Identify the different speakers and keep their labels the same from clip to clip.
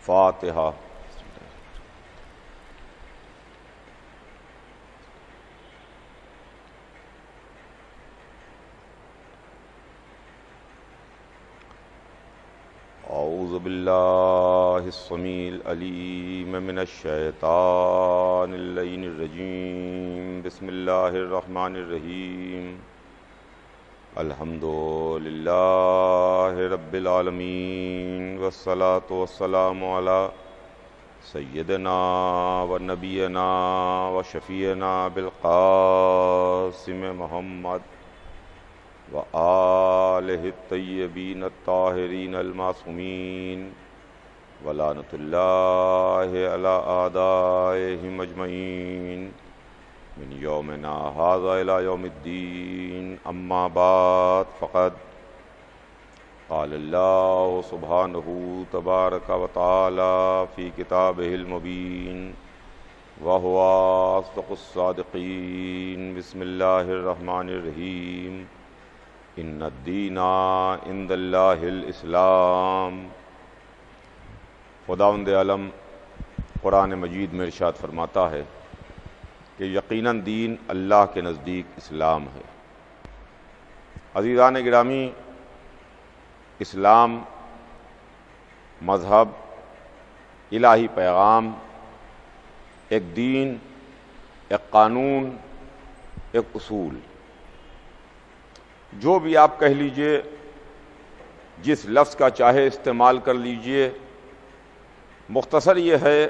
Speaker 1: فاتحہ۔ اعوذ باللہ السمیع العلیم من الشیطان اللعین الرجیم، بسم اللہ الرحمن الرحیم، الحمد للہ رب العالمین، والصلاة والسلام علی سیدنا و نبینا و شفیعنا بالقاسم محمد وآلہ الطیبین الطاہرین المعصومین، ولعنۃ اللہ علی اعدائہم اجمعین من یومنا ھذا الی یوم الدین، اما بعد فقد قال اللہ سبحانہ تبارک و تعالی فی کتابہ المبین وہو اصدق الصادقین۔ بسم اللہ الرحمن الرحیم، ان الدین عند اللہ الاسلام۔ خداوند عالم قرآن مجید میں ارشاد فرماتا ہے کہ یقیناً دین اللہ کے نزدیک اسلام ہے۔ عزیزان گرامی، اسلام مذہب، الہی پیغام، ایک دین، ایک قانون، ایک اصول، جو بھی آپ کہہ لیجئے، جس لفظ کا چاہے استعمال کر لیجئے، مختصر یہ ہے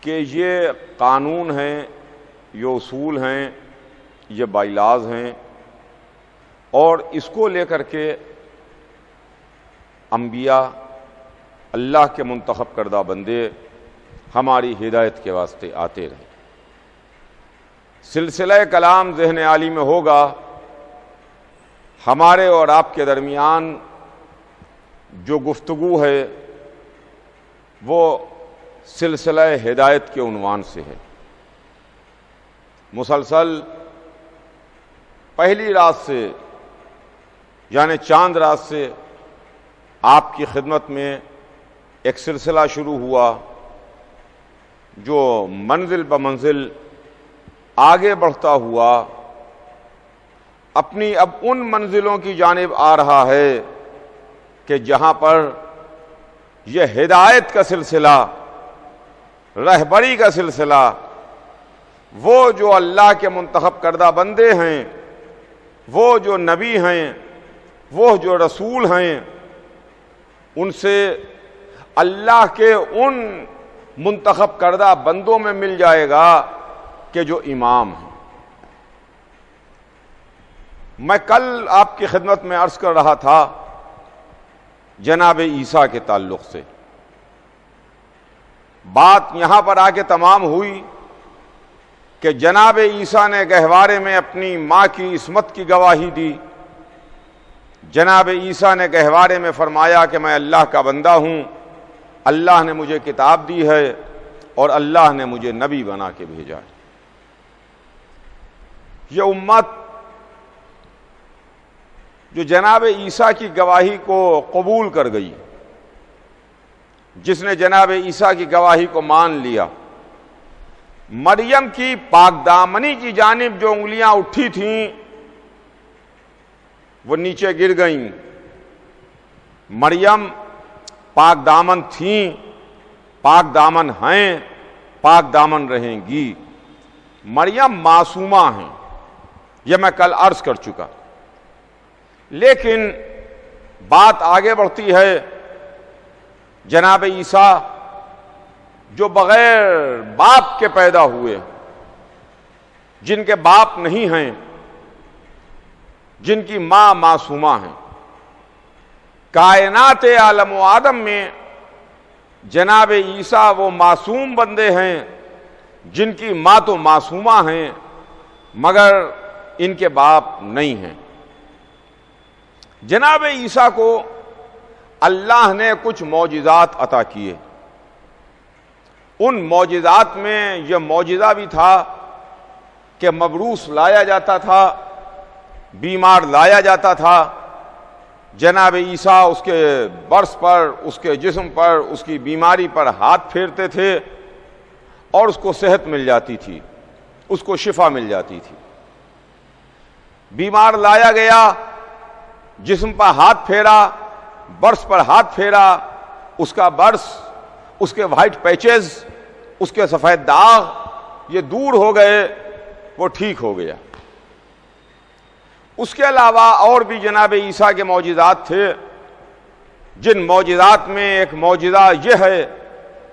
Speaker 1: کہ یہ قانون ہیں، یہ اصول ہیں، یہ بائی لاز ہیں، اور اس کو لے کر کے انبیاء، اللہ کے منتخب کردہ بندے ہماری ہدایت کے واسطے آتے رہے۔ سلسلہ کلام ذہن عالی میں ہوگا، ہمارے اور آپ کے درمیان جو گفتگو ہے وہ سلسلہ ہدایت کے عنوان سے ہے۔ مسلسل پہلی رات سے یعنی چاند رات سے آپ کی خدمت میں ایک سلسلہ شروع ہوا جو منزل بمنزل آگے بڑھتا ہوا اپنی اب ان منزلوں کی جانب آ رہا ہے کہ جہاں پر یہ ہدایت کا سلسلہ، رہبری کا سلسلہ، وہ جو اللہ کے منتخب کردہ بندے ہیں، وہ جو نبی ہیں، وہ جو رسول ہیں، ان سے اللہ کے ان منتخب کردہ بندوں میں مل جائے گا کہ جو امام ہیں۔ میں کل آپ کی خدمت میں عرض کر رہا تھا جناب عیسیٰ کے تعلق سے، بات یہاں پر آ کے تمام ہوئی کہ جناب عیسیٰ نے گہوارے میں اپنی ماں کی عصمت کی گواہی دی۔ جناب عیسیٰ نے گہوارے میں فرمایا کہ میں اللہ کا بندہ ہوں، اللہ نے مجھے کتاب دی ہے اور اللہ نے مجھے نبی بنا کے بھیجا ہے۔ یہ امت جو جناب عیسیٰ کی گواہی کو قبول کر گئی، جس نے جناب عیسیٰ کی گواہی کو مان لیا، مریم کی پاک دامنی کی جانب جو انگلیاں اٹھی تھیں وہ نیچے گر گئیں۔ مریم پاک دامن تھیں، پاک دامن ہیں، پاک دامن رہیں گی۔ مریم معصومہ ہیں، یہ میں کل عرض کر چکا۔ لیکن بات آگے بڑھتی ہے، جناب عیسیٰ جو بغیر باپ کے پیدا ہوئے، جن کے باپ نہیں ہیں، جن کی ماں معصومہ ہیں، کائنات عالم و آدم میں جناب عیسیٰ وہ معصوم بندے ہیں جن کی ماں تو معصومہ ہیں مگر ان کے باپ نہیں ہیں۔ جناب عیسیٰ کو اللہ نے کچھ معجزات عطا کیے، ان معجزات میں یہ معجزہ بھی تھا کہ مبروس لایا جاتا تھا، بیمار لایا جاتا تھا، جناب عیسیٰ اس کے برس پر، اس کے جسم پر، اس کی بیماری پر ہاتھ پھیرتے تھے اور اس کو صحت مل جاتی تھی، اس کو شفا مل جاتی تھی۔ بیمار لایا گیا، جسم پر ہاتھ پھیرا، برس پر ہاتھ پھیرا، اس کا برس، اس کے وائٹ پیچز، اس کے سفید داغ یہ دور ہو گئے، وہ ٹھیک ہو گیا۔ اس کے علاوہ اور بھی جناب عیسیٰ کے معجزات تھے، جن معجزات میں ایک معجزہ یہ ہے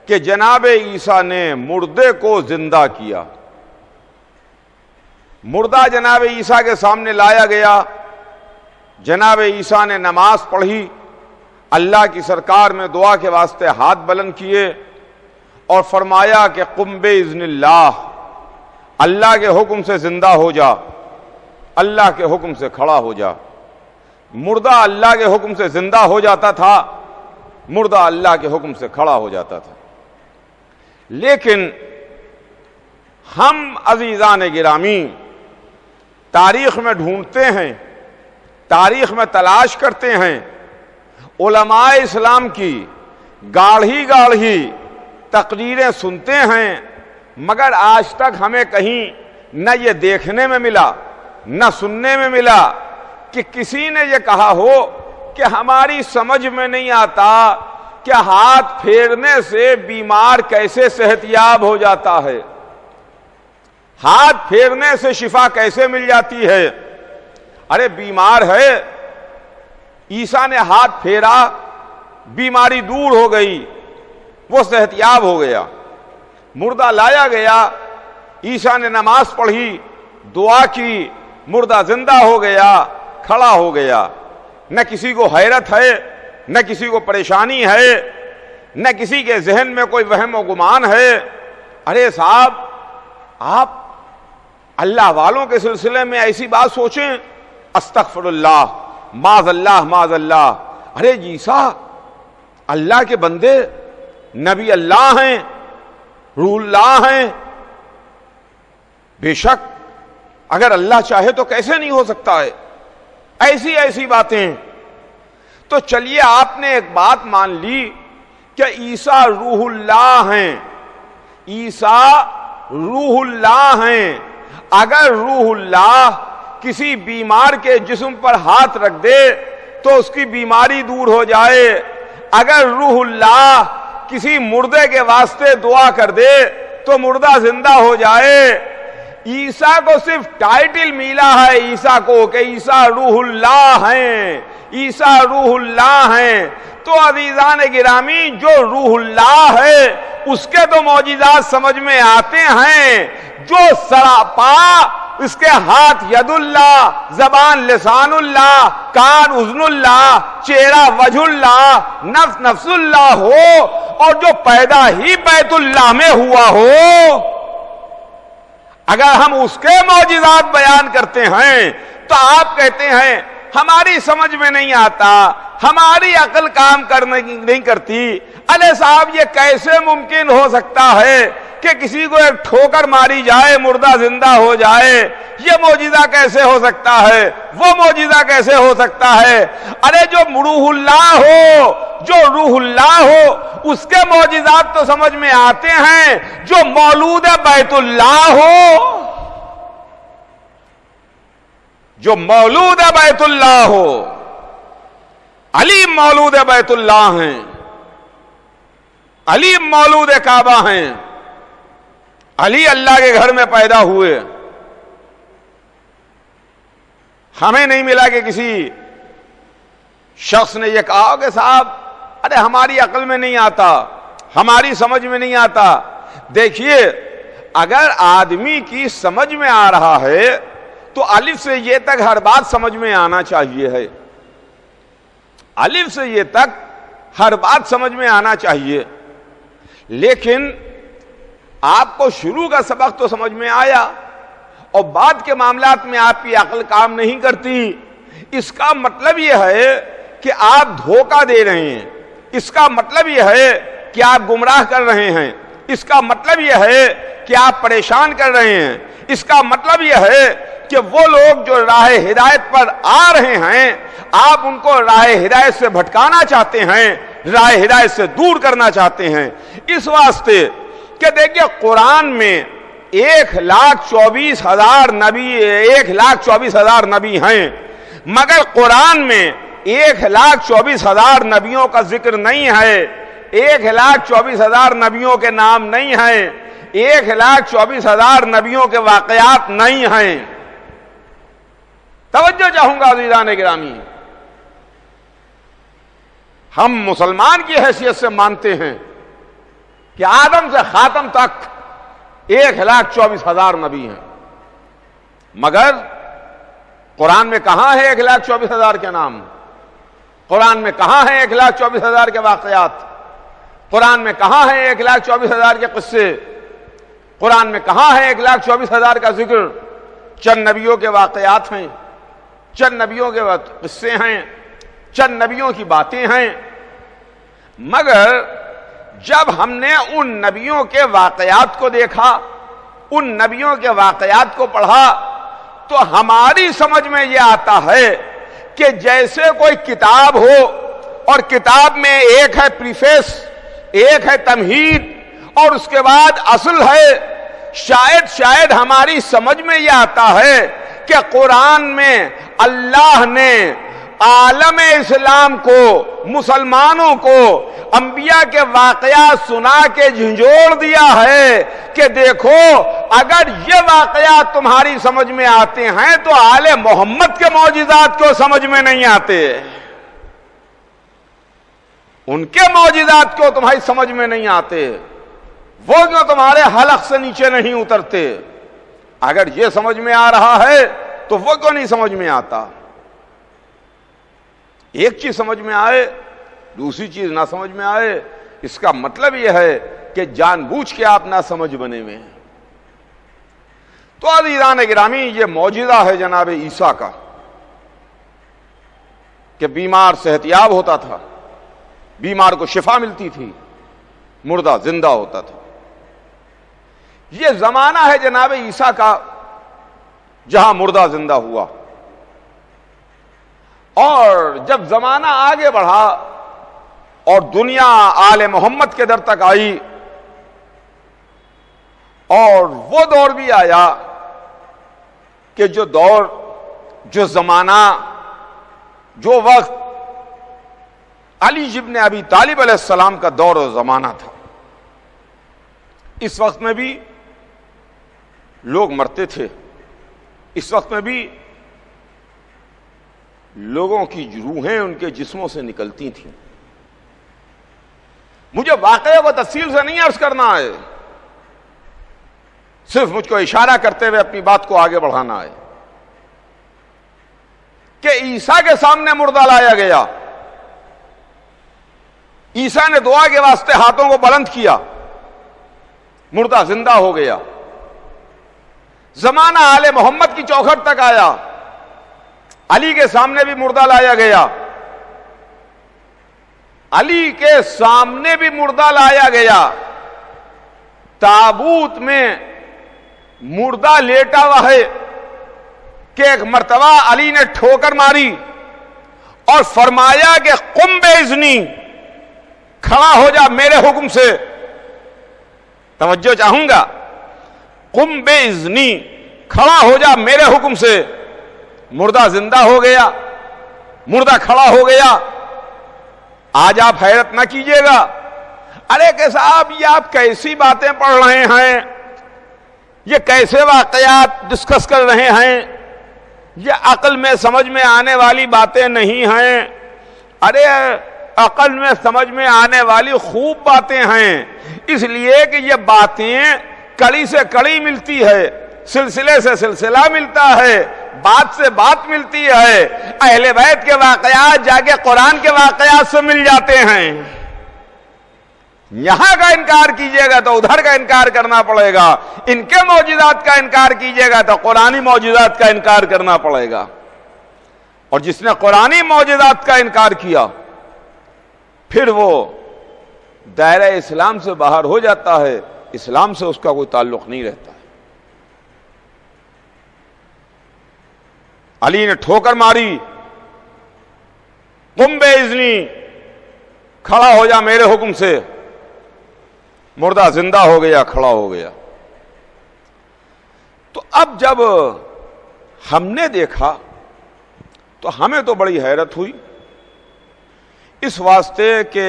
Speaker 1: کہ جناب عیسیٰ نے مردے کو زندہ کیا۔ مردہ جناب عیسیٰ کے سامنے لایا گیا، جناب عیسیٰ نے نماز پڑھی، اللہ کی سرکار میں دعا کے واسطے ہاتھ بلند کیے اور فرمایا کہ قم بإذن اللہ، اللہ کے حکم سے زندہ ہو جا، اللہ کے حکم سے کھڑا ہو جا۔ مردہ اللہ کے حکم سے زندہ ہو جاتا تھا، مردہ اللہ کے حکم سے کھڑا ہو جاتا تھا۔ لیکن ہم عزیزان گرامی تاریخ میں ڈھونڈتے ہیں، تاریخ میں تلاش کرتے ہیں، علماء اسلام کی گاڑھی گاڑھی تقریریں سنتے ہیں، مگر آج تک ہمیں کہیں نہ یہ دیکھنے میں ملا، نہ سننے میں ملا کہ کسی نے یہ کہا ہو کہ ہماری سمجھ میں نہیں آتا کہ ہاتھ پھیرنے سے بیمار کیسے صحت یاب ہو جاتا ہے، ہاتھ پھیرنے سے شفا کیسے مل جاتی ہے۔ ارے بیمار ہے، عیسیٰ نے ہاتھ پھیرا، بیماری دور ہو گئی، وہ صحت یاب ہو گیا۔ مردہ لایا گیا، عیسیٰ نے نماز پڑھی، دعا کی، مردہ زندہ ہو گیا، کھڑا ہو گیا۔ نہ کسی کو حیرت ہے، نہ کسی کو پریشانی ہے، نہ کسی کے ذہن میں کوئی وہم و گمان ہے۔ ارے صاحب، آپ اللہ والوں کے سلسلے میں ایسی بات سوچیں، استغفر اللہ، معاذ اللہ، معاذ اللہ۔ ارے عیسیٰ اللہ کے بندے، نبی اللہ ہیں، روح اللہ ہیں، بے شک اگر اللہ چاہے تو کیسے نہیں ہو سکتا ہے، ایسی باتیں۔ تو چلیے آپ نے ایک بات مان لی کہ عیسیٰ روح اللہ ہیں، عیسیٰ روح اللہ ہیں۔ اگر روح اللہ کسی بیمار کے جسم پر ہاتھ رکھ دے تو اس کی بیماری دور ہو جائے، اگر روح اللہ کسی مردے کے واسطے دعا کر دے تو مردہ زندہ ہو جائے۔ عیسیٰ کو صرف ٹائٹل ملا ہے عیسیٰ کو کہ عیسیٰ روح اللہ ہیں، عیسیٰ روح اللہ ہیں۔ تو عزیزان گرامی، جو روح اللہ ہے اس کے تو معجزات سمجھ میں آتے ہیں، جو سراپا اس کے ہاتھ ید اللہ، زبان لسان اللہ، کان اذن اللہ، چہرہ وجہ اللہ، نفس نفس اللہ ہو، اور جو پیدا ہی بیت اللہ میں ہوا ہو، اگر ہم اس کے معجزات بیان کرتے ہیں تو آپ کہتے ہیں ہماری سمجھ میں نہیں آتا، ہماری عقل کام نہیں کرتی۔ ارے صاحب، یہ کیسے ممکن ہو سکتا ہے کہ کسی کو ایک ٹھوکر ماری جائے، مردہ زندہ ہو جائے؟ یہ معجزہ کیسے ہو سکتا ہے؟ وہ معجزہ کیسے ہو سکتا ہے؟ ارے جو روح اللہ ہو، جو روح اللہ ہو، اس کے معجزات تو سمجھ میں آتے ہیں۔ جو مولود بیت اللہ ہو، جو مولود بیت اللہ ہو، علی مولود بیت اللہ ہیں، علی مولود کعبہ ہیں، علی اللہ کے گھر میں پیدا ہوئے۔ ہمیں نہیں ملا کہ کسی شخص نے یہ کہا کہ صاحب ارے ہماری عقل میں نہیں آتا، ہماری سمجھ میں نہیں آتا۔ دیکھیے، اگر آدمی کی سمجھ میں آ رہا ہے تو الف سے یہ تک ہر بات سمجھ میں آنا چاہیے ہے، الف سے یہ تک ہر بات سمجھ میں آنا چاہیے۔ لیکن آپ کو شروع کا سبق تو سمجھ میں آیا اور بعد کے معاملات میں آپ کی عقل کام نہیں کرتی، اس کا مطلب یہ ہے کہ آپ دھوکہ دے رہے ہیں، اس کا مطلب یہ ہے کہ آپ گمراہ کر رہے ہیں، اس کا مطلب یہ ہے کہ آپ پریشان کر رہے ہیں، اس کا مطلب یہ ہے کہ وہ لوگ جو راہ ہدایت پر آ رہے ہیں آپ ان کو راہ ہدایت سے بھٹکانا چاہتے ہیں، راہ ہدایت سے دور کرنا چاہتے ہیں، اس واسطے کہ دیکھیے قرآن میں 1,24,000 نبی ہیں، مگر قرآن میں 1,24,000 نبیوں کا ذکر نہیں ہے، 1,24,000 نبیوں کے نام نہیں ہیں، 1,24,000 نبیوں کے واقعات نہیں ہیں۔ توجہ چاہوں گا عزیزان گرامی، ہم مسلمان کی حیثیت سے مانتے ہیں کہ آدم سے خاتم تک 1,24,000 نبی ہیں، مگر قرآن میں کہاں ہے 1,24,000 کے نام؟ قرآن میں کہاں ہے 1,24,000 کے واقعات؟ قرآن میں کہاں ہے 1,24,000 کے قصے؟ قرآن میں کہاں ہے 1,24,000 کا ذکر؟ چند نبیوں کے واقعات ہیں، چند نبیوں کے قصے ہیں، چند نبیوں کی باتیں ہیں، مگر جب ہم نے ان نبیوں کے واقعات کو دیکھا، ان نبیوں کے واقعات کو پڑھا، تو ہماری سمجھ میں یہ آتا ہے کہ جیسے کوئی کتاب ہو اور کتاب میں ایک ہے پریفیس، ایک ہے تمہید اور اس کے بعد اصل ہے، شاید ہماری سمجھ میں یہ آتا ہے کہ قرآن میں اللہ نے عالم اسلام کو، مسلمانوں کو انبیاء کے واقعات سنا کے جھنجھوڑ دیا ہے کہ دیکھو اگر یہ واقعات تمہاری سمجھ میں آتے ہیں تو آل محمد کے معجزات کو سمجھ میں نہیں آتے، ان کے معجزات کو تمہاری سمجھ میں نہیں آتے، وہ جو تمہارے حلق سے نیچے نہیں اترتے، اگر یہ سمجھ میں آ رہا ہے تو وہ کیوں نہیں سمجھ میں آتا؟ ایک چیز سمجھ میں آئے دوسری چیز نہ سمجھ میں آئے، اس کا مطلب یہ ہے کہ جان بوجھ کے آپ نہ سمجھ بنے ہوئے ہیں۔ تو عزیزان گرامی یہ معجزہ ہے جناب عیسیٰ کا کہ بیمار صحتیاب ہوتا تھا، بیمار کو شفا ملتی تھی، مردہ زندہ ہوتا تھا۔ یہ زمانہ ہے جناب عیسیٰ کا جہاں مردہ زندہ ہوا، اور جب زمانہ آگے بڑھا اور دنیا آل محمد کے در تک آئی اور وہ دور بھی آیا کہ جو دور، جو زمانہ، جو وقت علی ابن ابی طالب علیہ السلام کا دور و زمانہ تھا، اس وقت میں بھی لوگ مرتے تھے، اس وقت میں بھی لوگوں کی روحیں ان کے جسموں سے نکلتی تھیں۔ مجھے واقعے کو تفصیل سے نہیں عرض کرنا ہے، صرف مجھ کو اشارہ کرتے ہوئے اپنی بات کو آگے بڑھانا ہے کہ عیسیٰ کے سامنے مردہ لایا گیا، عیسیٰ نے دعا کے واسطے ہاتھوں کو بلند کیا، مردہ زندہ ہو گیا۔ زمانہ آل محمد کی چوکھٹ تک آیا، علی کے سامنے بھی مردہ لایا گیا، علی کے سامنے بھی مردہ لایا گیا، تابوت میں مردہ لیٹا ہوا ہے کہ ایک مرتبہ علی نے ٹھوکر ماری اور فرمایا کہ قم باذنی، کھڑا ہو جا میرے حکم سے۔ توجہ چاہوں گا، قم باذنی، کھڑا ہو جا میرے حکم سے۔ مردہ زندہ ہو گیا، مردہ کھڑا ہو گیا۔ آج آپ حیرت نہ کیجیے گا، ارے کہ صاحب یہ آپ کیسی باتیں پڑھ رہے ہیں، یہ کیسے واقعات ڈسکس کر رہے ہیں، یہ عقل میں سمجھ میں آنے والی باتیں نہیں ہیں۔ ارے عقل میں سمجھ میں آنے والی خوب باتیں ہیں، اس لیے کہ یہ باتیں کڑی سے کڑی ملتی ہے، سلسلے سے سلسلہ ملتا ہے، بات سے بات ملتی ہے۔ اہل بیت کے واقعات جا کے قرآن کے واقعات سے مل جاتے ہیں۔ یہاں کا انکار کیجیے گا تو ادھر کا انکار کرنا پڑے گا، ان کے معجزات کا انکار کیجیے گا تو قرآنی معجزات کا انکار کرنا پڑے گا۔ اور جس نے قرآنی معجزات کا انکار کیا پھر وہ دائرہ اسلام سے باہر ہو جاتا ہے، اسلام سے اس کا کوئی تعلق نہیں رہتا ہے۔ علی نے ٹھوکر ماری، قم باذنی، کھڑا ہو جا میرے حکم سے، مردہ زندہ ہو گیا، کھڑا ہو گیا۔ تو اب جب ہم نے دیکھا تو ہمیں تو بڑی حیرت ہوئی، اس واسطے کہ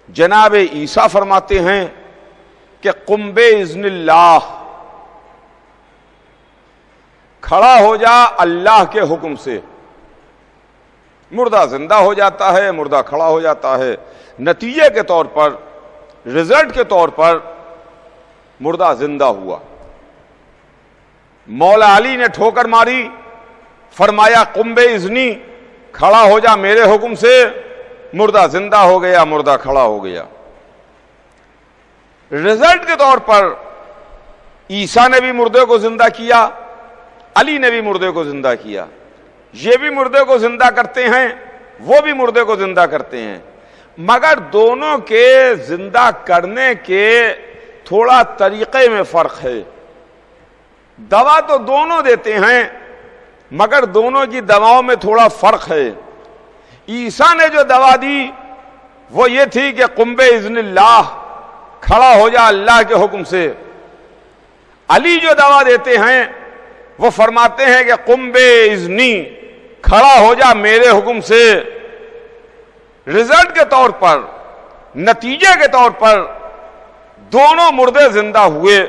Speaker 1: جناب عیسیٰ فرماتے ہیں کہ قم باذن اللہ، کھڑا ہو جا اللہ کے حکم سے۔ مردہ زندہ ہو جاتا ہے، مردہ کھڑا ہو جاتا ہے۔ نتیجے کے طور پر، رزلٹ کے طور پر مردہ زندہ ہوا۔ مولا علی نے ٹھوکر ماری، فرمایا قم باذنی، کھڑا ہو جا میرے حکم سے، مردہ زندہ ہو گیا، مردہ کھڑا ہو گیا۔ رزلٹ کے طور پر عیسیٰ نے بھی مردے کو زندہ کیا، علی نے بھی مردے کو زندہ کیا۔ یہ بھی مردے کو زندہ کرتے ہیں، وہ بھی مردے کو زندہ کرتے ہیں، مگر دونوں کے زندہ کرنے کے تھوڑا طریقے میں فرق ہے۔ دوا تو دونوں دیتے ہیں، مگر دونوں کی دواؤں میں تھوڑا فرق ہے۔ عیسیٰ نے جو دوا دی وہ یہ تھی کہ قم باذن اللہ، کھڑا ہو جا اللہ کے حکم سے۔ علی جو دوا دیتے ہیں وہ فرماتے ہیں کہ قم باذنی، کھڑا ہو جا میرے حکم سے۔ رزلٹ کے طور پر، نتیجے کے طور پر دونوں مردے زندہ ہوئے۔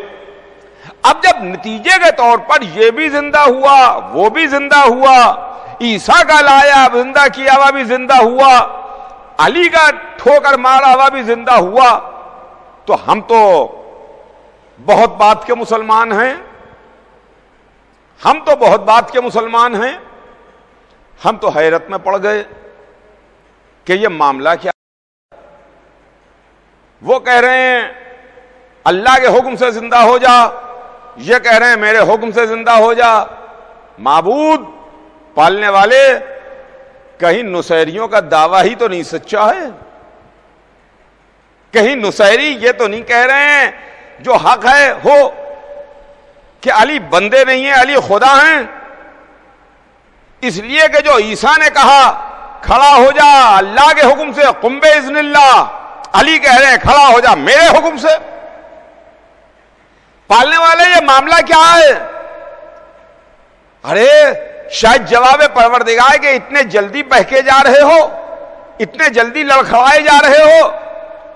Speaker 1: اب جب نتیجے کے طور پر یہ بھی زندہ ہوا، وہ بھی زندہ ہوا، عیسیٰ کا لایا زندہ کیا ہوا بھی زندہ ہوا، علی کا ٹھوکر مارا ہوا بھی زندہ ہوا، تو ہم تو بہت بات کے مسلمان ہیں، ہم تو بہت بات کے مسلمان ہیں۔ ہم تو حیرت میں پڑ گئے کہ یہ معاملہ کیا۔ وہ کہہ رہے ہیں اللہ کے حکم سے زندہ ہو جا، یہ کہہ رہے ہیں میرے حکم سے زندہ ہو جا۔ معبود پالنے والے، کہیں نصیریوں کا دعویٰ ہی تو نہیں سچا ہے؟ کہیں نصیری یہ تو نہیں کہہ رہے ہیں جو حق ہے ہو کہ علی بندے نہیں ہیں، علی خدا ہیں؟ اس لیے کہ جو عیسیٰ نے کہا کھڑا ہو جا اللہ کے حکم سے، قم باذن اللہ، علی کہہ رہے ہیں کھڑا ہو جا میرے حکم سے۔ پالنے والے یہ معاملہ کیا ہے؟ ارے شاید جواب پروردگار کہ اتنے جلدی بہکے جا رہے ہو، اتنے جلدی لڑکھڑائے جا رہے ہو،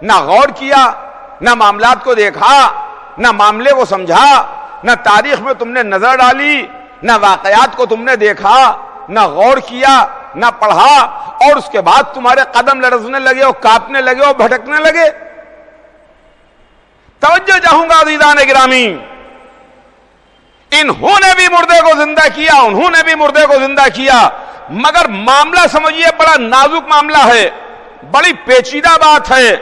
Speaker 1: نہ غور کیا، نہ معاملات کو دیکھا، نہ معاملے کو سمجھا، نہ تاریخ میں تم نے نظر ڈالی، نہ واقعات کو تم نے دیکھا، نہ غور کیا، نہ پڑھا، اور اس کے بعد تمہارے قدم لرزنے لگے اور کانپنے لگے اور بھٹکنے لگے۔ توجہ چاہوں گا عزیزان گرامی، انہوں نے بھی مردے کو زندہ کیا، انہوں نے بھی مردے کو زندہ کیا، مگر معاملہ سمجھیے بڑا نازک معاملہ ہے، بڑی پیچیدہ بات ہے۔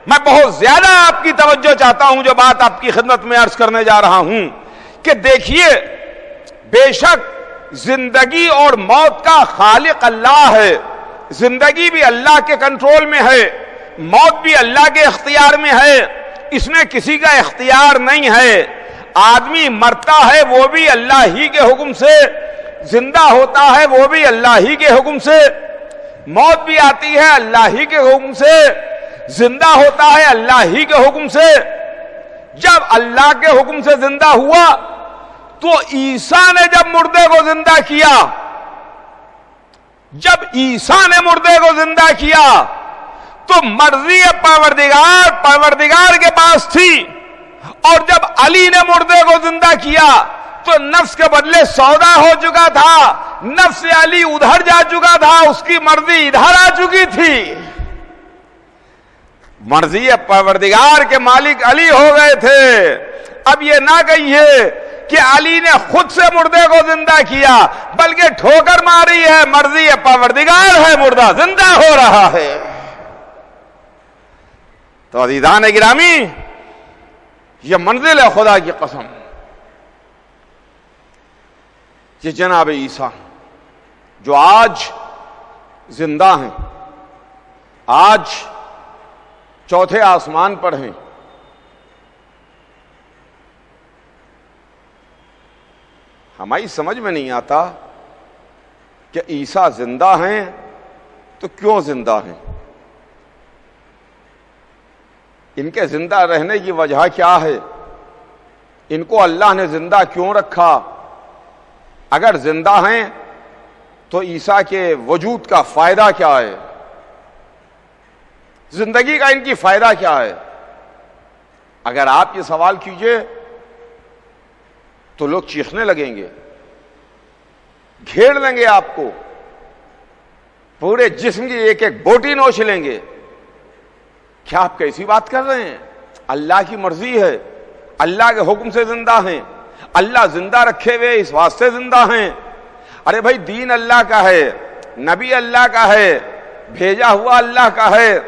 Speaker 1: میں بہت زیادہ آپ کی توجہ چاہتا ہوں جو بات آپ کی خدمت میں عرض کرنے جا رہا ہوں کہ دیکھیے، بے شک زندگی اور موت کا خالق اللہ ہے، زندگی بھی اللہ کے کنٹرول میں ہے، موت بھی اللہ کے اختیار میں ہے، اس میں کسی کا اختیار نہیں ہے۔ آدمی مرتا ہے وہ بھی اللہ ہی کے حکم سے، زندہ ہوتا ہے وہ بھی اللہ ہی کے حکم سے، موت بھی آتی ہے اللہ ہی کے حکم سے، زندہ ہوتا ہے اللہ ہی کے حکم سے۔ جب اللہ کے حکم سے زندہ ہوا تو عیسیٰ نے جب مردے کو زندہ کیا، جب عیسیٰ نے مردے کو زندہ کیا تو مرضی پروردگار کے پاس تھی، اور جب علی نے مردے کو زندہ کیا تو نفس کے بدلے سودا ہو چکا تھا، نفس علی ادھر جا چکا تھا، اس کی مرضی ادھر آ چکی تھی۔ مرضی پروردگار کے مالک علی ہو گئے تھے۔ اب یہ نہ کہیے کہ علی نے خود سے مردے کو زندہ کیا، بلکہ ٹھوکر ماری ہے، مرضی پروردگار ہے، مردہ زندہ ہو رہا ہے۔ تو عزیزان گرامی، یہ منزل ہے خدا کی قسم، یہ جناب عیسیٰ جو آج زندہ ہیں، آج چوتھے آسمان پر ہیں، ہماری سمجھ میں نہیں آتا کہ عیسیٰ زندہ ہیں تو کیوں زندہ ہیں، ان کے زندہ رہنے کی وجہ کیا ہے، ان کو اللہ نے زندہ کیوں رکھا، اگر زندہ ہیں تو عیسیٰ کے وجود کا فائدہ کیا ہے، زندگی کا ان کی فائدہ کیا ہے۔ اگر آپ یہ سوال کیجئے تو لوگ چیخنے لگیں گے، گھیر لیں گے آپ کو، پورے جسم کی ایک ایک بوٹی نوچ لیں گے۔ کیا آپ کیسی بات کر رہے ہیں، اللہ کی مرضی ہے، اللہ کے حکم سے زندہ ہیں، اللہ زندہ رکھے ہوئے اس واسطے زندہ ہیں۔ ارے بھائی دین اللہ کا ہے، نبی اللہ کا ہے، بھیجا ہوا اللہ کا ہے،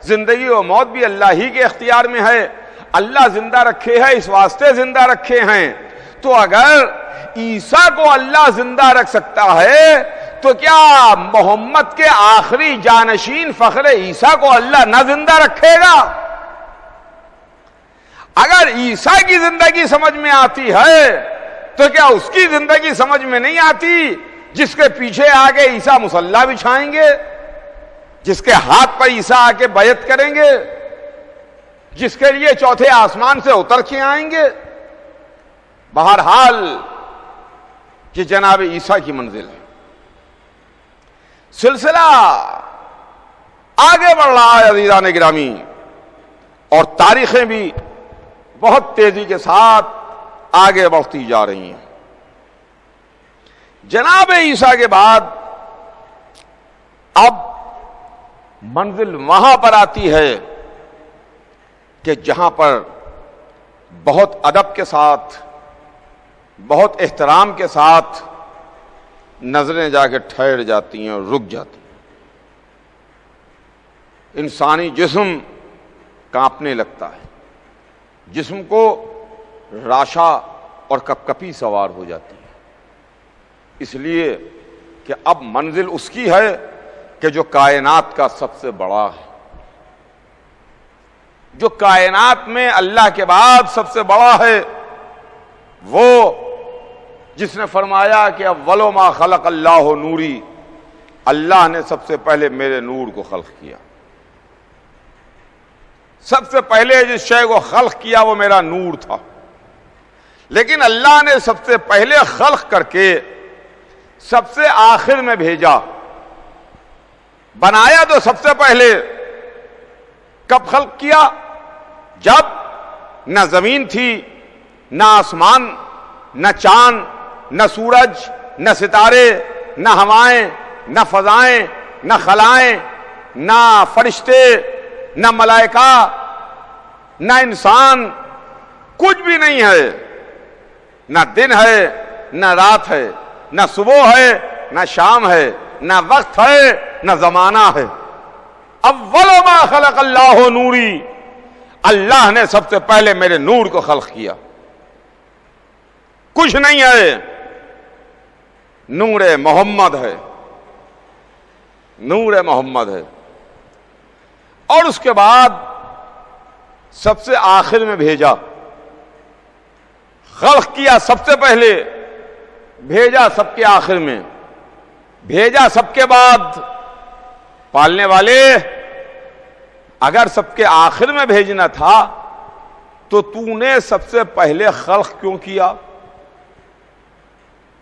Speaker 1: زندگی و موت بھی اللہ ہی کے اختیار میں ہے، اللہ زندہ رکھے ہے اس واسطے زندہ رکھے ہیں۔ تو اگر عیسیٰ کو اللہ زندہ رکھ سکتا ہے تو کیا محمد کے آخری جانشین فخر عیسیٰ کو اللہ نہ زندہ رکھے گا؟ اگر عیسیٰ کی زندگی سمجھ میں آتی ہے تو کیا اس کی زندگی سمجھ میں نہیں آتی جس کے پیچھے آگے عیسیٰ مصلی بچھائیں گے، جس کے ہاتھ پر عیسیٰ آ کے بیعت کریں گے، جس کے لیے چوتھے آسمان سے اتر کے آئیں گے؟ بہرحال یہ جناب عیسیٰ کی منزل ہے۔ سلسلہ آگے بڑھ رہا ہے عزیزان گرامی، اور تاریخیں بھی بہت تیزی کے ساتھ آگے بڑھتی جا رہی ہیں۔ جناب عیسیٰ کے بعد اب منزل وہاں پر آتی ہے کہ جہاں پر بہت ادب کے ساتھ، بہت احترام کے ساتھ نظریں جا کے ٹھہر جاتی ہیں اور رک جاتی ہیں۔ انسانی جسم کانپنے لگتا ہے، جسم کو راشا اور کپکپی سوار ہو جاتی ہے، اس لیے کہ اب منزل اس کی ہے کہ جو کائنات کا سب سے بڑا ہے، جو کائنات میں اللہ کے بعد سب سے بڑا ہے، وہ جس نے فرمایا کہ اول ما خلق اللہ نوری، اللہ نے سب سے پہلے میرے نور کو خلق کیا، سب سے پہلے جس شے کو خلق کیا وہ میرا نور تھا، لیکن اللہ نے سب سے پہلے خلق کر کے سب سے آخر میں بھیجا۔ بنایا تو سب سے پہلے، کب خلق کیا؟ جب نہ زمین تھی، نہ آسمان، نہ چاند، نہ سورج، نہ ستارے، نہ ہوائیں، نہ فضائیں، نہ خلائیں، نہ فرشتے، نہ ملائکہ، نہ انسان، کچھ بھی نہیں ہے، نہ دن ہے نہ رات ہے، نہ صبح ہے نہ شام ہے، نہ وقت ہے نہ زمانہ ہے۔ اول ما خلق اللہ نوری، اللہ نے سب سے پہلے میرے نور کو خلق کیا، کچھ نہیں ہے، نور محمد ہے، نور محمد ہے۔ اور اس کے بعد سب سے آخر میں بھیجا، خلق کیا سب سے پہلے، بھیجا سب کے آخر میں، بھیجا سب کے بعد۔ پالنے والے، اگر سب کے آخر میں بھیجنا تھا تو نے سب سے پہلے خلق کیوں کیا؟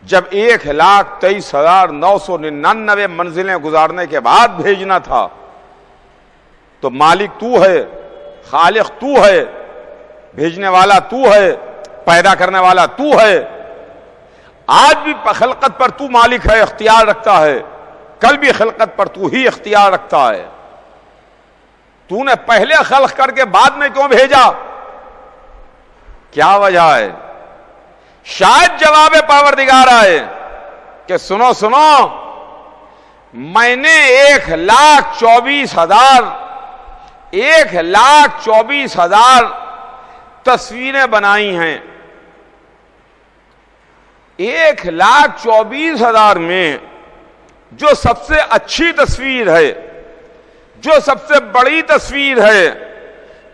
Speaker 1: جب 1,23,999 منزلیں گزارنے کے بعد بھیجنا تھا تو مالک تو ہے، خالق تو ہے، بھیجنے والا تو ہے، پیدا کرنے والا تو ہے۔ آج بھی خلقت پر تو مالک ہے، اختیار رکھتا ہے، کل بھی خلقت پر تو ہی اختیار رکھتا ہے۔ تو نے پہلے خلق کر کے بعد میں کیوں بھیجا؟ کیا وجہ ہے؟ شاید جواب پروردگار آئے کہ سنو سنو، میں نے 1,24,000 تصویریں بنائی ہیں۔ 1,24,000 میں جو سب سے اچھی تصویر ہے، جو سب سے بڑی تصویر ہے،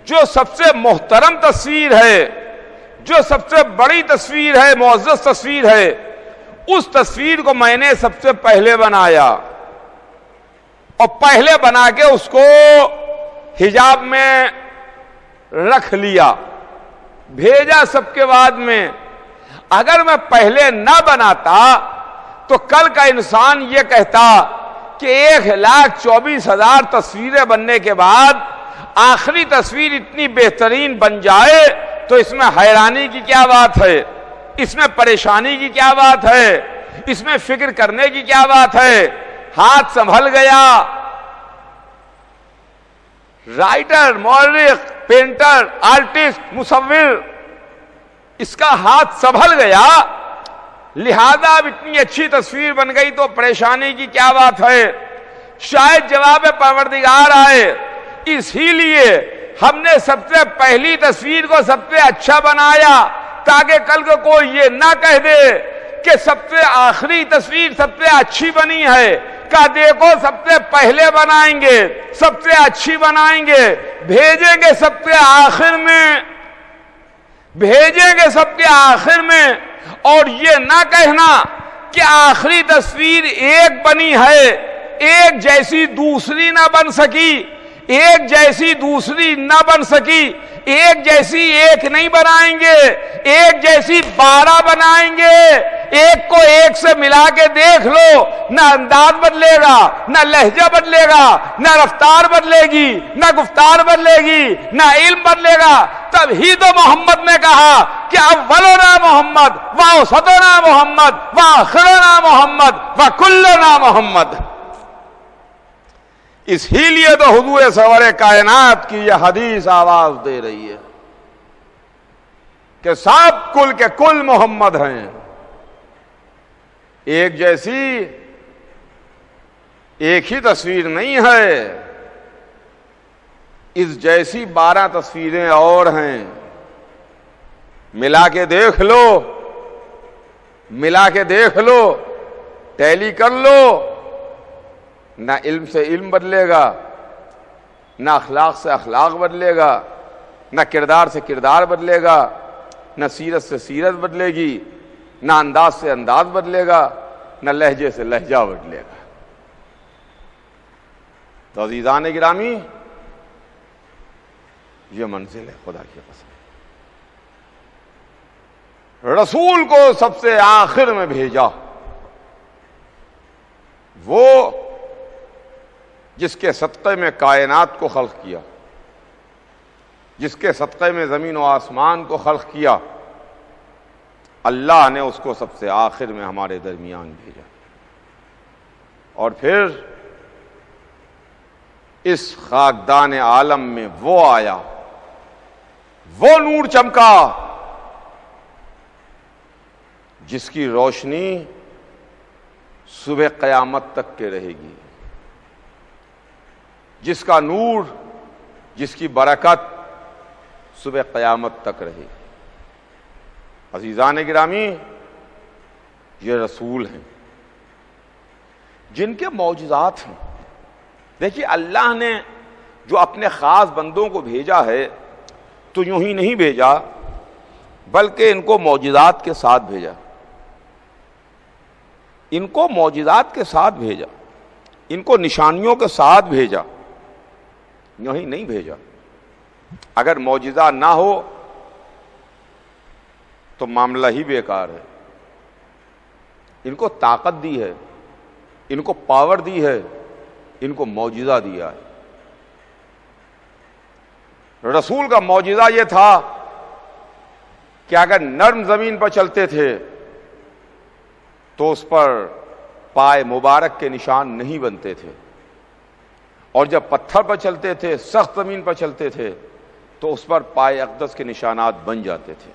Speaker 1: جو سب سے محترم تصویر ہے، جو سب سے بڑی تصویر ہے، معزز تصویر ہے، اس تصویر کو میں نے سب سے پہلے بنایا اور پہلے بنا کے اس کو حجاب میں رکھ لیا، بھیجا سب کے بعد میں۔ اگر میں پہلے نہ بناتا تو کل کا انسان یہ کہتا کہ 1,24,000 تصویریں بننے کے بعد آخری تصویر اتنی بہترین بن جائے تو اس میں حیرانی کی کیا بات ہے، اس میں پریشانی کی کیا بات ہے، اس میں فکر کرنے کی کیا بات ہے۔ ہاتھ سنبھل گیا، رائٹر، مورخ، پینٹر، آرٹسٹ، مصور، اس کا ہاتھ سنبھل گیا، لہذا اب اتنی اچھی تصویر بن گئی تو پریشانی کی کیا بات ہے۔ شاید جواب پروردگار آئے، اسی لیے ہم نے سب سے پہلی تصویر کو سب سے اچھا بنایا تاکہ کل کو کوئی یہ نہ کہہ دے کہ سب سے آخری تصویر سب سے اچھی بنی ہے، کہ دیکھو سب سے پہلے بنائیں گے، سب سے اچھی بنائیں گے، بھیجیں گے سب سے آخر میں، بھیجیں گے سب کے آخر میں، اور یہ نہ کہنا کہ آخری تصویر ایک بنی ہے، ایک جیسی دوسری نہ بن سکی، ایک جیسی دوسری نہ بن سکی، ایک جیسی ایک نہیں بنائیں گے، ایک جیسی 12 بنائیں گے۔ ایک کو ایک سے ملا کے دیکھ لو، نہ انداز بدلے گا، نہ لہجہ بدلے گا، نہ رفتار بدلے گی، نہ گفتار بدلے گی، نہ علم بدلے گا۔ تب ہی تو محمد نے کہا کہ اولنا محمد واوسطنا محمد واخرنا محمد وکلنا محمد۔ اسی لیے تو حضور سرور کائنات کی یہ حدیث آواز دے رہی ہے کہ سب کل کے کل محمد ہیں، ایک جیسی ایک ہی تصویر نہیں ہے، اس جیسی 12 تصویریں اور ہیں، ملا کے دیکھ لو، ملا کے دیکھ لو، ٹیلی کر لو، نہ علم سے علم بدلے گا، نہ اخلاق سے اخلاق بدلے گا، نہ کردار سے کردار بدلے گا، نہ سیرت سے سیرت بدلے گی، نہ انداز سے انداز بدلے گا، نہ لہجے سے لہجہ بدلے گا۔ تو عزیزان گرامی، یہ منزل ہے خدا کی قسم۔ رسول کو سب سے آخر میں بھیجا، وہ جس کے صدقے میں کائنات کو خلق کیا، جس کے صدقے میں زمین و آسمان کو خلق کیا، اللہ نے اس کو سب سے آخر میں ہمارے درمیان بھیجا۔ اور پھر اس خاکدان عالم میں وہ آیا، وہ نور چمکا جس کی روشنی صبح قیامت تک کے رہے گی، جس کا نور، جس کی برکت صبح قیامت تک رہے گی۔ عزیزان گرامی، یہ رسول ہیں جن کے معجزات ہیں۔ دیکھیے، اللہ نے جو اپنے خاص بندوں کو بھیجا ہے تو یوں ہی نہیں بھیجا، بلکہ ان کو معجزات کے ساتھ بھیجا، ان کو معجزات کے ساتھ بھیجا، ان کو نشانیوں کے ساتھ بھیجا، یوں ہی نہیں بھیجا۔ اگر معجزہ نہ ہو تو معاملہ ہی بیکار ہے۔ ان کو طاقت دی ہے، ان کو پاور دی ہے، ان کو معجزہ دیا ہے۔ رسول کا معجزہ یہ تھا کہ اگر نرم زمین پر چلتے تھے تو اس پر پائے مبارک کے نشان نہیں بنتے تھے، اور جب پتھر پر چلتے تھے، سخت زمین پر چلتے تھے، تو اس پر پائے اقدس کے نشانات بن جاتے تھے۔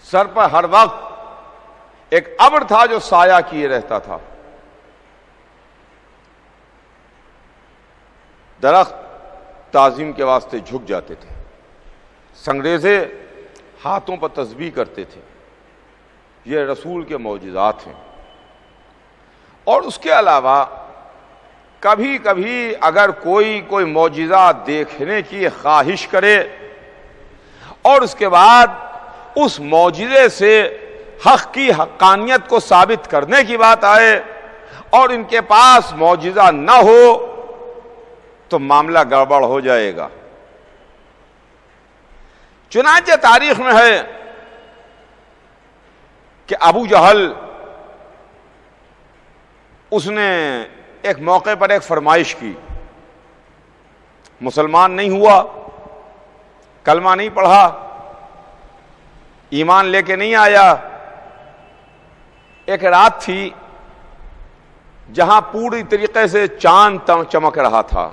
Speaker 1: سر پر ہر وقت ایک ابر تھا جو سایہ کیے رہتا تھا، درخت تعظیم کے واسطے جھک جاتے تھے، سنگریزے ہاتھوں پر تسبیح کرتے تھے۔ یہ رسول کے معجزات ہیں۔ اور اس کے علاوہ کبھی کبھی اگر کوئی معجزہ دیکھنے کی خواہش کرے اور اس کے بعد اس معجزے سے حق کی حقانیت کو ثابت کرنے کی بات آئے اور ان کے پاس معجزہ نہ ہو تو معاملہ گڑبڑ ہو جائے گا۔ چنانچہ تاریخ میں ہے کہ ابو جہل اس نے ایک موقع پر ایک فرمائش کی، مسلمان نہیں ہوا، کلمہ نہیں پڑھا، ایمان لے کے نہیں آیا۔ ایک رات تھی جہاں پوری طریقے سے چاند چمک رہا تھا،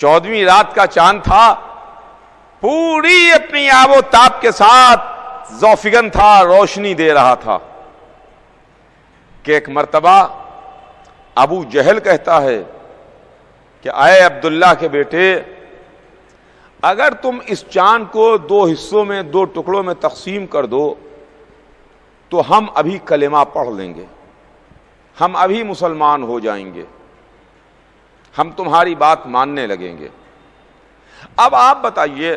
Speaker 1: 14ویں رات کا چاند تھا، پوری اپنی آب و تاب کے ساتھ ذوفگن تھا، روشنی دے رہا تھا کہ ایک مرتبہ ابو جہل کہتا ہے کہ اے عبداللہ کے بیٹے، اگر تم اس چاند کو 2 حصوں میں 2 ٹکڑوں میں تقسیم کر دو تو ہم ابھی کلمہ پڑھ لیں گے، ہم ابھی مسلمان ہو جائیں گے، ہم تمہاری بات ماننے لگیں گے۔ اب آپ بتائیے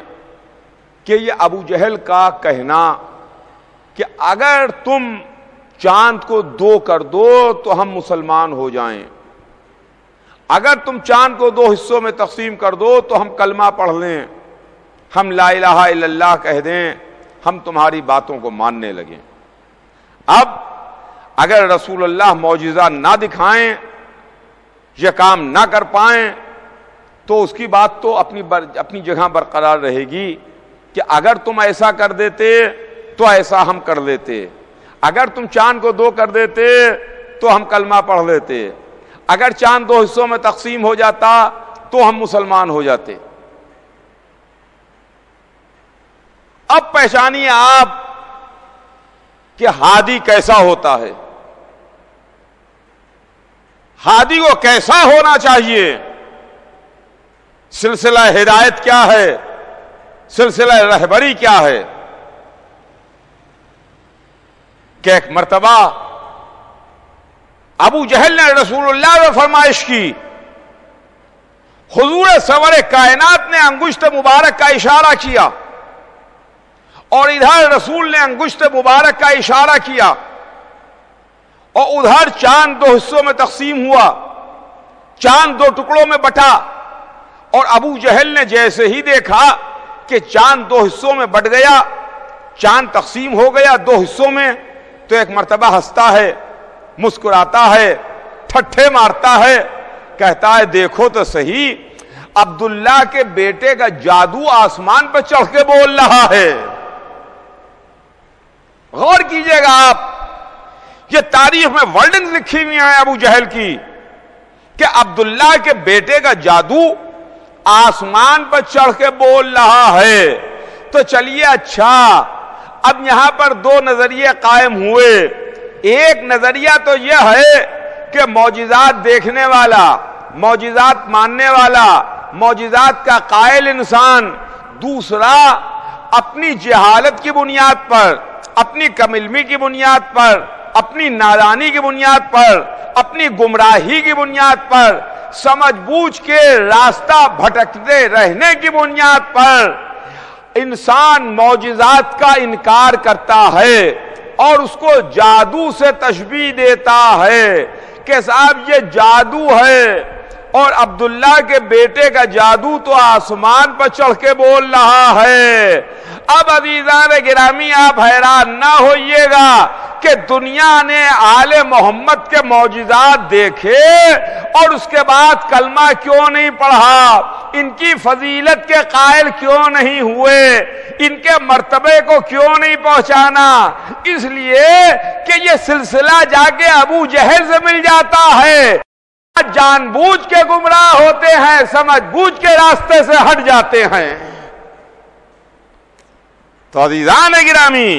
Speaker 1: کہ یہ ابو جہل کا کہنا کہ اگر تم چاند کو 2 کر دو تو ہم مسلمان ہو جائیں، اگر تم چاند کو 2 حصوں میں تقسیم کر دو تو ہم کلمہ پڑھ لیں، ہم لا الہ الا اللہ کہہ دیں، ہم تمہاری باتوں کو ماننے لگیں۔ اب اگر رسول اللہ معجزہ نہ دکھائیں، یہ کام نہ کر پائیں، تو اس کی بات تو اپنی جگہ برقرار رہے گی کہ اگر تم ایسا کر دیتے تو ایسا ہم کر لیتے، اگر تم چاند کو 2 کر دیتے تو ہم کلمہ پڑھ لیتے، اگر چاند 2 حصوں میں تقسیم ہو جاتا تو ہم مسلمان ہو جاتے۔ اب پہچانیے آپ کہ ہادی کیسا ہوتا ہے، ہادی کو کیسا ہونا چاہیے، سلسلہ ہدایت کیا ہے، سلسلہ رہبری کیا ہے۔ کہ ایک مرتبہ ابو جہل نے رسول اللہ سے فرمائش کی، حضور سرور کائنات نے انگشت مبارک کا اشارہ کیا اور ادھر رسول نے انگشت مبارک کا اشارہ کیا اور ادھر چاند 2 حصوں میں تقسیم ہوا، چاند 2 ٹکڑوں میں بٹا، اور ابو جہل نے جیسے ہی دیکھا کہ چاند 2 حصوں میں بٹ گیا، چاند تقسیم ہو گیا 2 حصوں میں، تو ایک مرتبہ ہنستا ہے، مسکراتا ہے، ٹھٹھے مارتا ہے، کہتا ہے دیکھو تو صحیح، عبداللہ کے بیٹے کا جادو آسمان پر چڑھ کے بول رہا ہے۔ غور کیجئے گا آپ، یہ تاریخ میں ورڈنگ لکھی ہوئی ہیں ابو جہل کی کہ عبداللہ کے بیٹے کا جادو آسمان پر چڑھ کے بول رہا ہے۔ تو چلیے اچھا، اب یہاں پر 2 نظریے قائم ہوئے۔ ایک نظریہ تو یہ ہے کہ معجزات دیکھنے والا، معجزات ماننے والا، معجزات کا قائل انسان، دوسرا اپنی جہالت کی بنیاد پر، اپنی کم علمی کی بنیاد پر، اپنی نادانی کی بنیاد پر، اپنی گمراہی کی بنیاد پر، سمجھ بوجھ کے راستہ بھٹکتے رہنے کی بنیاد پر انسان معجزات کا انکار کرتا ہے اور اس کو جادو سے تشبیہ دیتا ہے کہ صاحب یہ جادو ہے، اور عبداللہ کے بیٹے کا جادو تو آسمان پر چڑھ کے بول رہا ہے۔ اب عزیزان گرامی آپ حیران نہ ہوئیے گا کہ دنیا نے آل محمد کے معجزات دیکھے اور اس کے بعد کلمہ کیوں نہیں پڑھا، ان کی فضیلت کے قائل کیوں نہیں ہوئے، ان کے مرتبے کو کیوں نہیں پہنچانا؟ اس لیے کہ یہ سلسلہ جا کے ابو جہل سے مل جاتا ہے، جان بوجھ کے گمراہ ہوتے ہیں، سمجھ بوجھ کے راستے سے ہٹ جاتے ہیں۔ تو عزیزان گرامی،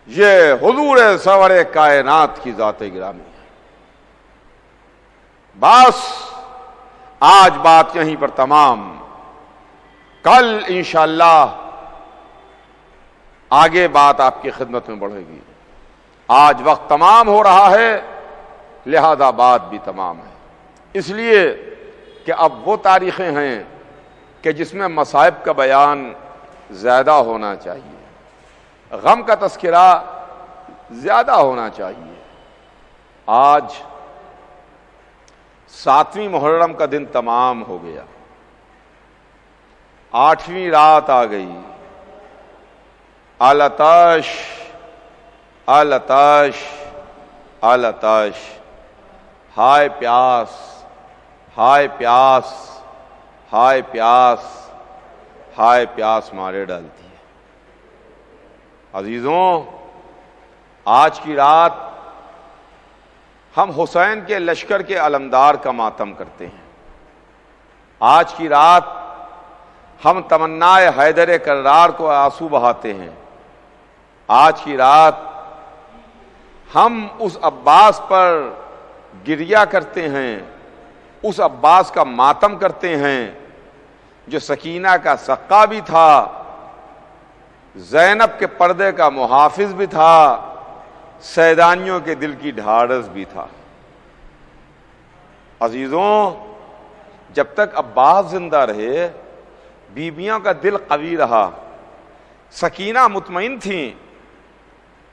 Speaker 1: یہ حضور سرور کائنات کی ذات گرامی ہے۔ بس آج بات یہیں پر تمام، کل انشاءاللہ آگے بات آپ کی خدمت میں بڑھے گی۔ آج وقت تمام ہو رہا ہے، لہذا بات بھی تمام ہے، اس لیے کہ اب وہ تاریخیں ہیں کہ جس میں مصائب کا بیان زیادہ ہونا چاہیے، غم کا تذکرہ زیادہ ہونا چاہیے۔ آج 7ویں محرم کا دن تمام ہو گیا، 8ویں رات آ گئی۔ العطش العطش العطش، ہائے پیاس ہائے پیاس ہائے پیاس ہائے پیاس مارے ڈالتی ہے۔ عزیزوں، آج کی رات ہم حسین کے لشکر کے علمدار کا ماتم کرتے ہیں۔ آج کی رات ہم تمنائے حیدر کرار کو آنسو بہاتے ہیں۔ آج کی رات ہم اس عباس پر گریہ کرتے ہیں، اس عباس کا ماتم کرتے ہیں جو سکینہ کا سقا بھی تھا، زینب کے پردے کا محافظ بھی تھا، سیدانیوں کے دل کی ڈھارس بھی تھا۔ عزیزوں، جب تک عباس زندہ رہے بیویوں کا دل قوی رہا، سکینہ مطمئن تھیں،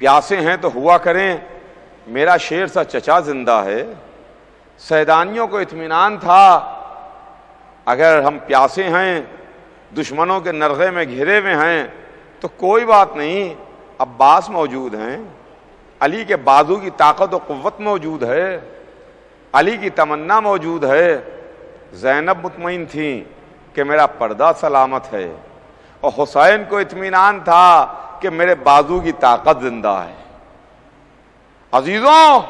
Speaker 1: پیاسے ہیں تو ہوا کریں، میرا شیر سا چچا زندہ ہے۔ سیدانیوں کو اطمینان تھا، اگر ہم پیاسے ہیں، دشمنوں کے نرغے میں گھرے ہوئے ہیں تو کوئی بات نہیں، عباس موجود ہیں، علی کے بازو کی طاقت و قوت موجود ہے، علی کی تمنا موجود ہے۔ زینب مطمئن تھیں کہ میرا پردہ سلامت ہے، اور حسین کو اطمینان تھا کہ میرے بازو کی طاقت زندہ ہے۔ عزیزوں،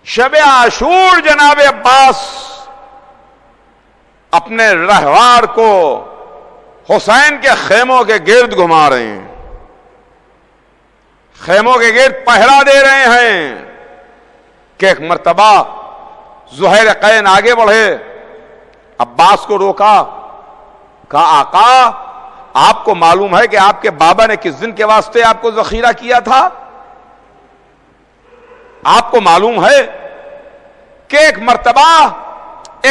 Speaker 1: شب عاشور جناب عباس اپنے رہوار کو حسین کے خیموں کے گرد گھما رہے ہیں، خیموں کے گرد پہرا دے رہے ہیں کہ ایک مرتبہ زہیر قین آگے بڑھے، عباس کو روکا، کہا آقا آپ کو معلوم ہے کہ آپ کے بابا نے کس دن کے واسطے آپ کو ذخیرہ کیا تھا؟ آپ کو معلوم ہے کہ ایک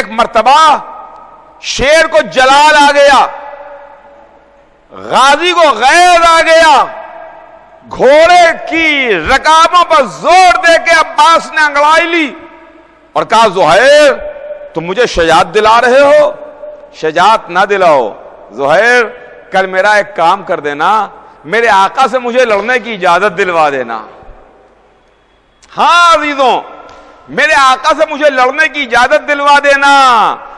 Speaker 1: مرتبہ شیر کو جلال آ گیا، غازی کو غیر آ گیا، گھوڑے کی رکابوں پر زور دے کے عباس نے انگڑائی لی اور کہا زہیر تم مجھے شجاعت دلا رہے ہو؟ شجاعت نہ دلاؤ زہیر، کل میرا ایک کام کر دینا، میرے آقا سے مجھے لڑنے کی اجازت دلوا دینا۔ ہاں عزیزوں، میرے آقا سے مجھے لڑنے کی اجازت دلوا دینا،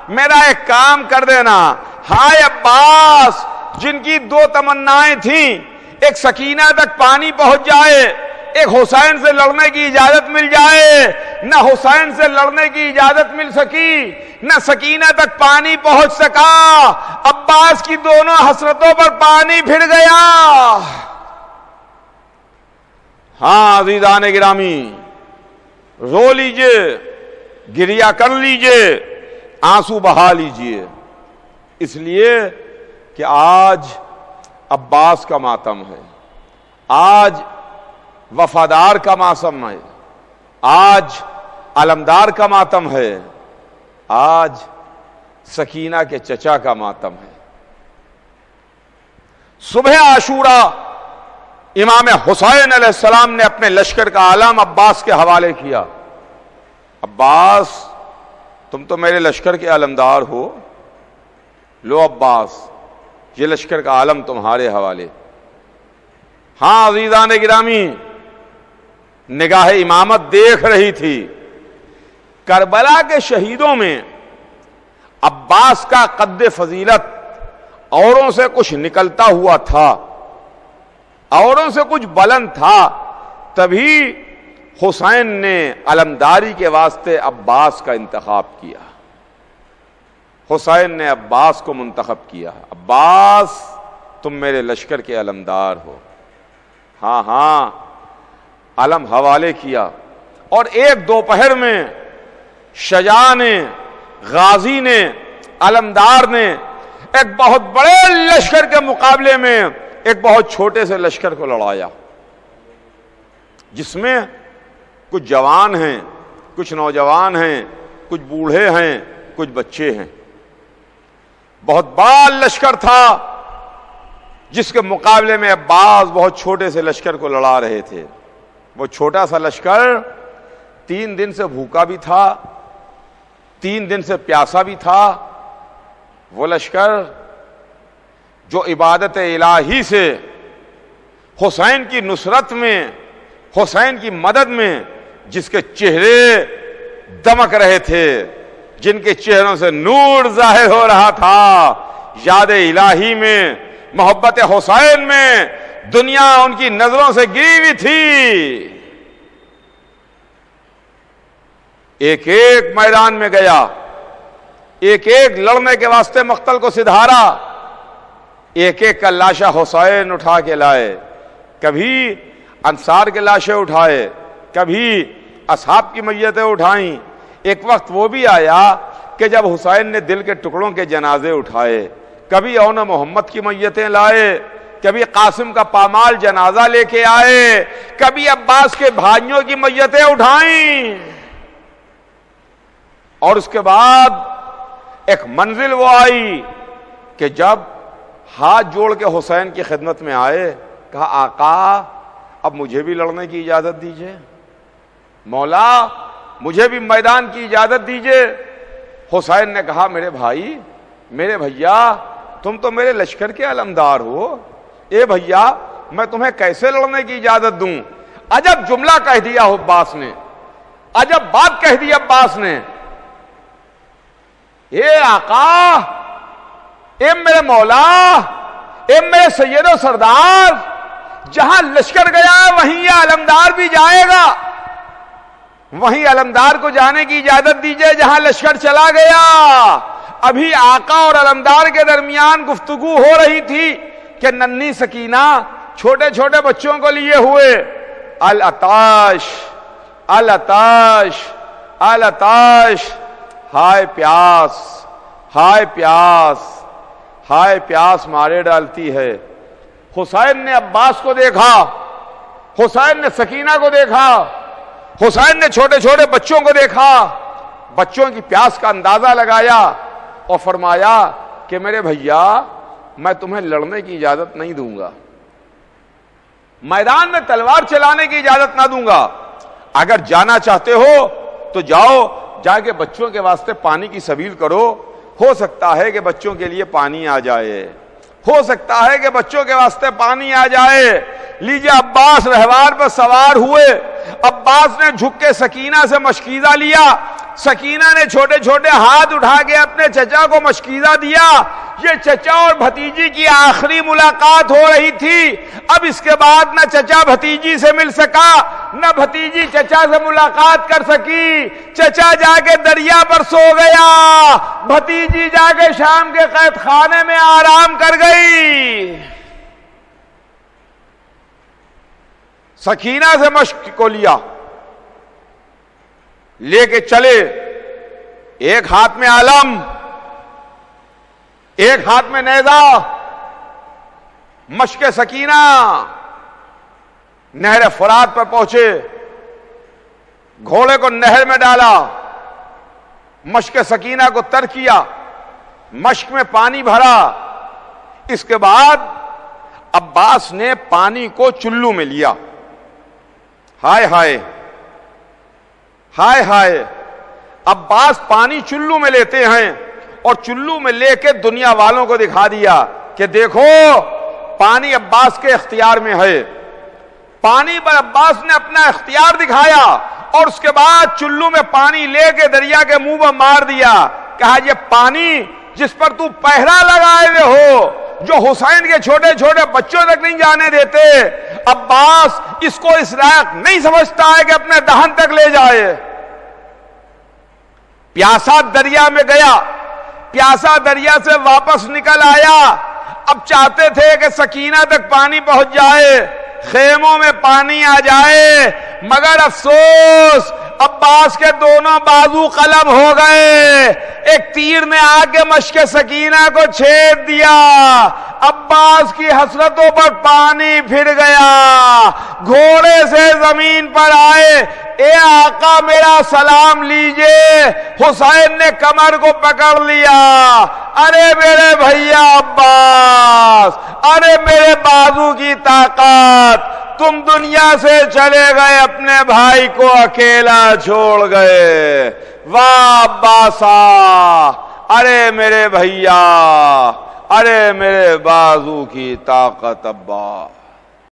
Speaker 1: میرا ایک کام کر دینا۔ ہائے عباس، جن کی دو تمنائیں تھیں، ایک سکینہ تک پانی پہنچ جائے، ایک حسین سے لڑنے کی اجازت مل جائے، نہ حسین سے لڑنے کی اجازت مل سکی، نہ سکینہ تک پانی پہنچ سکا۔ عباس کی دونوں حسرتوں پر پانی پھر گیا۔ ہاں عزیزان گرامی، رو لیجئے، گریہ کر لیجئے، آنسو بہا لیجئے، اس لیے کہ آج عباس کا ماتم ہے، آج وفادار کا ماتم ہے، آج علمدار کا ماتم ہے، آج سکینہ کے چچا کا ماتم ہے۔ صبح عاشورہ امام حسین علیہ السلام نے اپنے لشکر کا علم عباس کے حوالے کیا۔ عباس تم تو میرے لشکر کے علمدار ہو، لو عباس یہ لشکر کا علم تمہارے حوالے۔ ہاں عزیزان گرامی، نگاہ امامت دیکھ رہی تھی کربلا کے شہیدوں میں عباس کا قد فضیلت اوروں سے کچھ نکلتا ہوا تھا، اوروں سے کچھ بلند تھا، تبھی حسین نے علمداری کے واسطے عباس کا انتخاب کیا، حسین نے عباس کو منتخب کیا۔ عباس تم میرے لشکر کے علمدار ہو۔ ہاں ہاں، علم حوالے کیا، اور ایک دوپہر میں شجاع نے، غازی نے، علمدار نے ایک بہت بڑے لشکر کے مقابلے میں ایک بہت چھوٹے سے لشکر کو لڑایا، جس میں کچھ جوان ہیں، کچھ نوجوان ہیں، کچھ بوڑھے ہیں، کچھ بچے ہیں۔ بہت بڑا لشکر تھا جس کے مقابلے میں عباس بہت چھوٹے سے لشکر کو لڑا رہے تھے. وہ چھوٹا سا لشکر 3 دن سے بھوکا بھی تھا, 3 دن سے پیاسا بھی تھا. وہ لشکر جو عبادت الہی سے حسین کی نصرت میں, حسین کی مدد میں, جس کے چہرے دمک رہے تھے, جن کے چہروں سے نور ظاہر ہو رہا تھا, یاد الہی میں, محبت حسین میں دنیا ان کی نظروں سے گری ہوئی تھی. ایک ایک میدان میں گیا, ایک ایک لڑنے کے واسطے مقتل کو سدھارا, ایک ایک کا لاشا حسین اٹھا کے لائے. کبھی انصار کے لاشیں اٹھائے, کبھی اصحاب کی میتیں اٹھائیں. ایک وقت وہ بھی آیا کہ جب حسین نے دل کے ٹکڑوں کے جنازے اٹھائے. کبھی اون محمد کی میتیں لائے, کبھی قاسم کا پامال جنازہ لے کے آئے, کبھی عباس کے بھائیوں کی میتیں اٹھائیں. اور اس کے بعد ایک منزل وہ آئی کہ جب ہاتھ جوڑ کے حسین کی خدمت میں آئے, کہا آقا اب مجھے بھی لڑنے کی اجازت دیجئے, مولا مجھے بھی میدان کی اجازت دیجئے. حسین نے کہا میرے بھائی, میرے بھیا, تم تو میرے لشکر کے علمدار ہو, اے بھیا میں تمہیں کیسے لڑنے کی اجازت دوں. عجب جملہ کہہ دیا عباس نے, عجب بات کہہ دی عباس نے. اے آقا, اے میرے مولا, اے میرے سید و سردار, جہاں لشکر گیا ہے وہیں یہ علمدار بھی جائے گا, وہیں علمدار کو جانے کی اجازت دیجئے جہاں لشکر چلا گیا. ابھی آقا اور علمدار کے درمیان گفتگو ہو رہی تھی کہ ننھی سکینہ چھوٹے چھوٹے بچوں کو لیے ہوئے العطاش العطاش العطاش, ہائے پیاس, ہائے پیاس, ہائے پیاس مارے ڈالتی ہے. حسین نے عباس کو دیکھا, حسین نے سکینہ کو دیکھا, حسین نے چھوٹے چھوٹے بچوں کو دیکھا, بچوں کی پیاس کا اندازہ لگایا اور فرمایا کہ میرے بھیا میں تمہیں لڑنے کی اجازت نہیں دوں گا, میدان میں تلوار چلانے کی اجازت نہ دوں گا. اگر جانا چاہتے ہو تو جاؤ, جا کے بچوں کے واسطے پانی کی سبیل کرو, ہو سکتا ہے کہ بچوں کے لیے پانی آ جائے, ہو سکتا ہے کہ بچوں کے واسطے پانی آ جائے. لیجیے عباس رہوار پر سوار ہوئے, عباس نے جھک کے سکینہ سے مشکیزہ لیا, سکینہ نے چھوٹے چھوٹے ہاتھ اٹھا کے اپنے چچا کو مشکیزہ دیا. یہ چچا اور بھتیجی کی آخری ملاقات ہو رہی تھی. اب اس کے بعد نہ چچا بھتیجی سے مل سکا, نہ بھتیجی چچا سے ملاقات کر سکی. چچا جا کے دریا پر سو گیا, بھتیجی جا کے شام کے قید خانے میں آرام کر گئی. سکینہ سے مشق کو لیا, لے کے چلے, ایک ہاتھ میں علم, ایک ہاتھ میں نیزہ. مشق سکینہ نہر فرات پر پہنچے, گھوڑے کو نہر میں ڈالا, مشق سکینہ کو تر کیا, مشق میں پانی بھرا. اس کے بعد عباس نے پانی کو چلو میں لیا. ہائے ہائے ہائے ہائے, عباس پانی چلو میں لیتے ہیں اور چلو میں لے کے دنیا والوں کو دکھا دیا کہ دیکھو پانی عباس کے اختیار میں ہے. پانی پر عباس نے اپنا اختیار دکھایا اور اس کے بعد چلو میں پانی لے کے دریا کے منہ پر مار دیا. کہا یہ پانی جس پر تو پہرا لگائے ہوئے ہو, جو حسین کے چھوٹے چھوٹے بچوں تک نہیں جانے دیتے, عباس اس کو اس لائق نہیں سمجھتا ہے کہ اپنے دہن تک لے جائے. پیاسا دریا میں گیا, پیاسا دریا سے واپس نکل آیا. اب چاہتے تھے کہ سکینہ تک پانی پہنچ جائے, خیموں میں پانی آ جائے, مگر افسوس عباس کے دونوں بازو قلم ہو گئے. ایک تیر نے آ کے مشق سکینہ کو چھید دیا. عباس کی حسرتوں پر پانی پھر گیا. گھوڑے سے زمین پر آئے, اے آقا میرا سلام لیجئے. حسین نے کمر کو پکڑ لیا, ارے میرے بھیا عباس، ارے میرے بازو کی طاقت، تم دنیا سے چلے گئے، اپنے بھائی کو اکیلا چھوڑ گئے، واہ عباسا، ارے میرے بھیا، ارے میرے بازو کی طاقت عباس۔